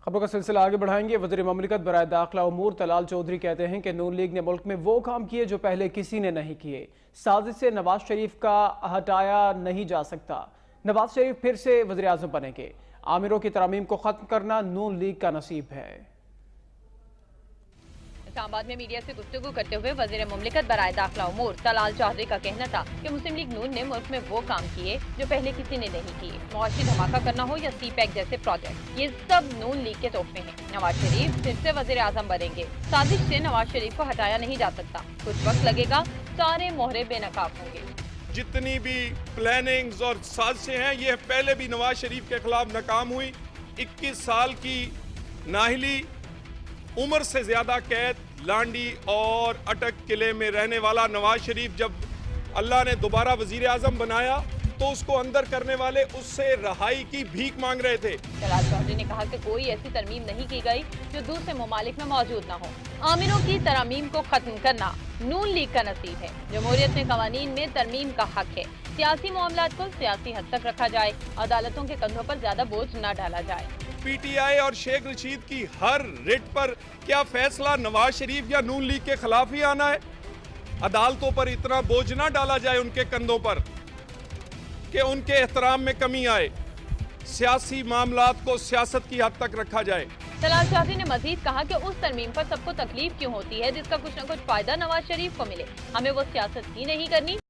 خبروں کا سلسلہ آگے بڑھائیں گے۔ وزیر مملکت برائے داخلہ امور طلال چودھری کہتے ہیں کہ نون لیگ نے ملک میں وہ کام کیے جو پہلے کسی نے نہیں کیے۔ سازش سے نواز شریف کا ہٹایا نہیں جا سکتا۔ نواز شریف پھر سے وزیر اعظم بنیں گے۔ آمروں کی ترامیم کو ختم کرنا نون لیگ کا نصیب ہے۔ اسلام آباد میں میڈیا سے گفتگو کرتے ہوئے وزیر مملکت برائے داخلہ امور طلال چودھری کا کہنا تھا کہ مسلم لیگ نون نے ملک میں وہ کام کیے جو پہلے کسی نے نہیں کیے۔ معاشی دھماکہ کرنا ہو یا سی پیک جیسے پروجیکٹ، یہ سب نون لیگ کے تحفے ہیں۔ نواز شریف پھر سے وزیر اعظم بنیں گے۔ سازش سے نواز شریف کو ہٹایا نہیں جا سکتا، کچھ وقت لگے گا، سارے مہرے بے نقاب ہوں گے۔ جتنی بھی پلاننگز اور سازشیں ہیں یہ پہلے بھی نواز شریف کے خلاف ناکام ہوئی۔ 21 سال کی نااہلی، عمر سے زیادہ قید، لانڈی اور اٹک قلعے میں رہنے والا نواز شریف جب اللہ نے دوبارہ وزیر اعظم بنایا تو اس کو اندر کرنے والے اس سے رہائی کی بھیک مانگ رہے تھے۔ طلال چودھری نے کہا کہ کوئی ایسی ترمیم نہیں کی گئی جو دوسرے ممالک میں موجود نہ ہو۔ آمروں کی ترامیم کو ختم کرنا نون لیگ کا نصیب ہے۔ جمہوریت میں قوانین میں ترمیم کا حق ہے۔ سیاسی معاملات کو سیاسی حد تک رکھا جائے، عدالتوں کے کندھوں پر زیادہ بوجھ نہ ڈالا جائے۔ پی ٹی آئی اور شیخ رشید کی ہر رٹ پر کیا فیصلہ نواز شریف یا نون لیگ کے خلاف ہی آنا ہے؟ عدالتوں پر اتنا بوجھ نہ ڈالا جائے ان کے کندھوں پر کہ ان کے احترام میں کمی آئے۔ سیاسی معاملات کو سیاست کی حد تک رکھا جائے۔ طلال چودھری نے مزید کہا کہ اس ترمیم پر سب کو تکلیف کیوں ہوتی ہے جس کا کچھ نہ کچھ فائدہ نواز شریف کو ملے۔ ہمیں وہ سیاست ہی نہیں کرنی۔